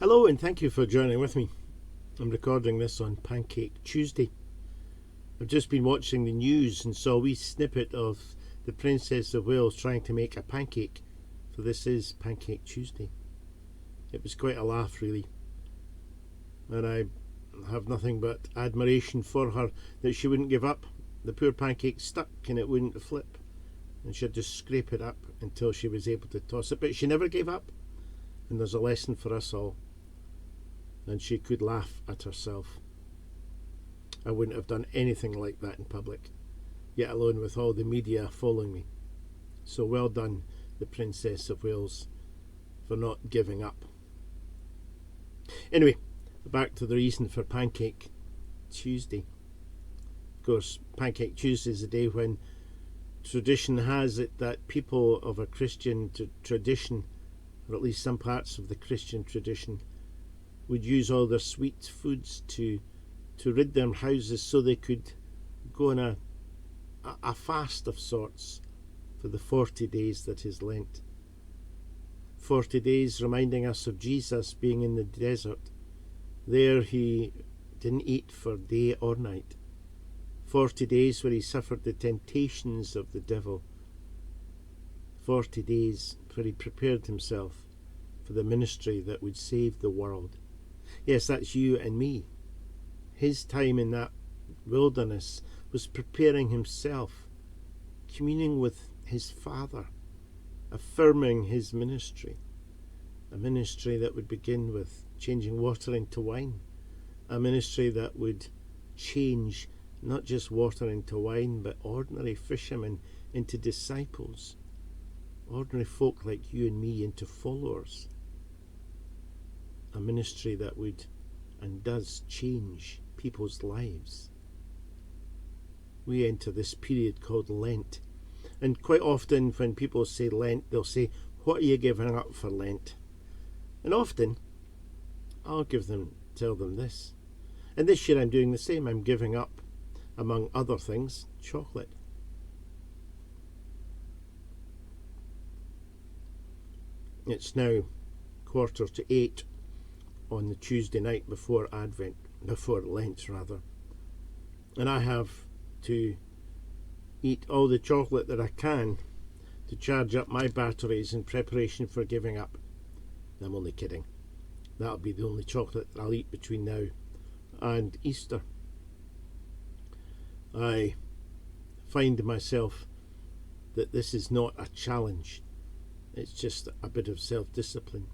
Hello and thank you for joining with me. I'm recording this on Pancake Tuesday. I've just been watching the news and saw a wee snippet of the Princess of Wales trying to make a pancake, for this is Pancake Tuesday. It was quite a laugh really, and I have nothing but admiration for her that she wouldn't give up. The poor pancake stuck and it wouldn't flip, and she had to scrape it up until she was able to toss it, but she never gave up, and there's a lesson for us all. And she could laugh at herself. I wouldn't have done anything like that in public, yet alone with all the media following me. So well done, the Princess of Wales, for not giving up. Anyway, back to the reason for Pancake Tuesday. Of course, Pancake Tuesday is a day when tradition has it that people of a Christian tradition, or at least some parts of the Christian tradition, would use all their sweet foods to rid their houses so they could go on a fast of sorts for the 40 days that is Lent. 40 days reminding us of Jesus being in the desert. There he didn't eat for day or night. 40 days where he suffered the temptations of the devil. 40 days where he prepared himself for the ministry that would save the world. Yes, that's you and me. His time in that wilderness was preparing himself, communing with his Father, affirming his ministry, a ministry that would begin with changing water into wine, a ministry that would change not just water into wine, but ordinary fishermen into disciples, ordinary folk like you and me into followers. A ministry that would and does change people's lives. We enter this period called Lent, and quite often when people say Lent, they'll say, "What are you giving up for Lent?" And often I'll tell them this. And this year I'm doing the same. I'm giving up, among other things, chocolate. It's now 7:45 on the Tuesday night before Lent rather, and I have to eat all the chocolate that I can to charge up my batteries in preparation for giving up. I'm only kidding. That'll be the only chocolate that I'll eat between now and Easter. I find myself that this is not a challenge, it's just a bit of self-discipline.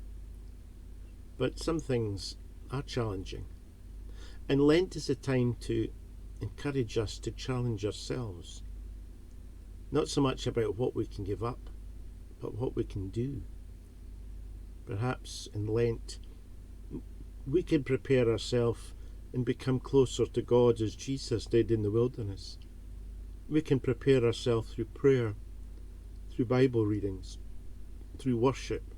But some things are challenging. And Lent is a time to encourage us to challenge ourselves. Not so much about what we can give up, but what we can do. Perhaps in Lent, we can prepare ourselves and become closer to God as Jesus did in the wilderness. We can prepare ourselves through prayer, through Bible readings, through worship.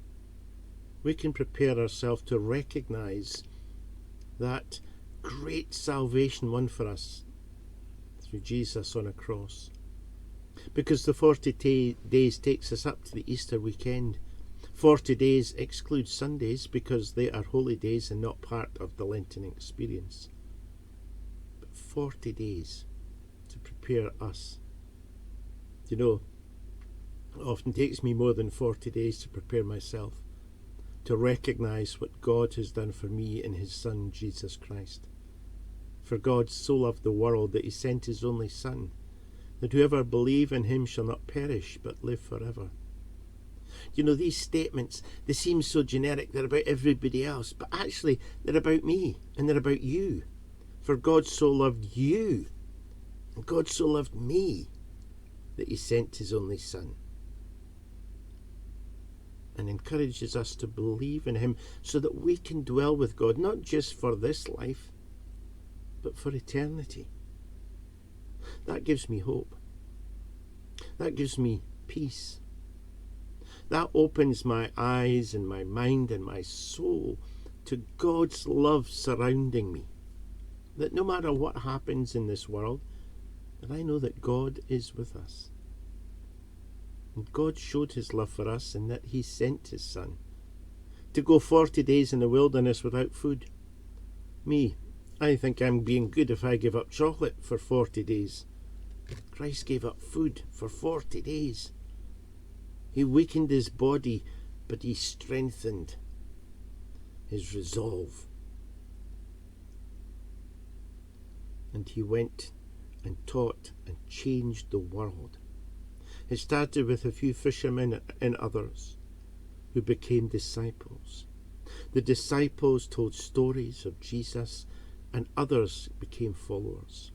We can prepare ourselves to recognize that great salvation won for us through Jesus on a cross. Because the 40 days takes us up to the Easter weekend. 40 days excludes Sundays because they are holy days and not part of the Lenten experience. But 40 days to prepare us. You know, it often takes me more than 40 days to prepare myself, to recognize what God has done for me in his Son, Jesus Christ. For God so loved the world that he sent his only Son, that whoever believe in him shall not perish, but live forever. You know, these statements, they seem so generic, they're about everybody else, but actually they're about me, and they're about you. For God so loved you, and God so loved me, that he sent his only Son. And encourages us to believe in him so that we can dwell with God, not just for this life, but for eternity. That gives me hope. That gives me peace. That opens my eyes and my mind and my soul to God's love surrounding me. That no matter what happens in this world, that I know that God is with us. And God showed his love for us in that he sent his Son, to go 40 days in the wilderness without food. Me, I think I'm being good if I give up chocolate for 40 days. Christ gave up food for 40 days. He weakened his body, but he strengthened his resolve. And he went and taught and changed the world. It started with a few fishermen and others who became disciples. The disciples told stories of Jesus, and others became followers,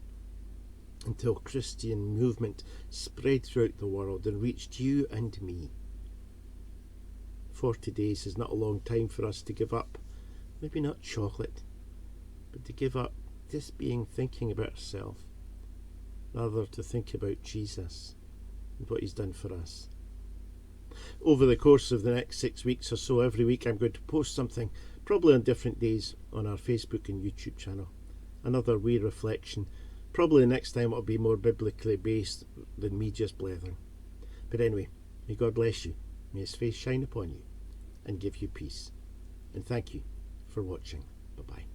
until Christian movement spread throughout the world and reached you and me. 40 days is not a long time for us to give up, maybe not chocolate, but to give up just thinking about ourselves, rather to think about Jesus and what he's done for us. Over the course of the next 6 weeks or so, every week I'm going to post something, probably on different days, on our Facebook and YouTube channel. Another wee reflection. Probably next time it'll be more biblically based than me just blethering. But anyway, may God bless you. May his face shine upon you and give you peace. And thank you for watching. Bye-bye.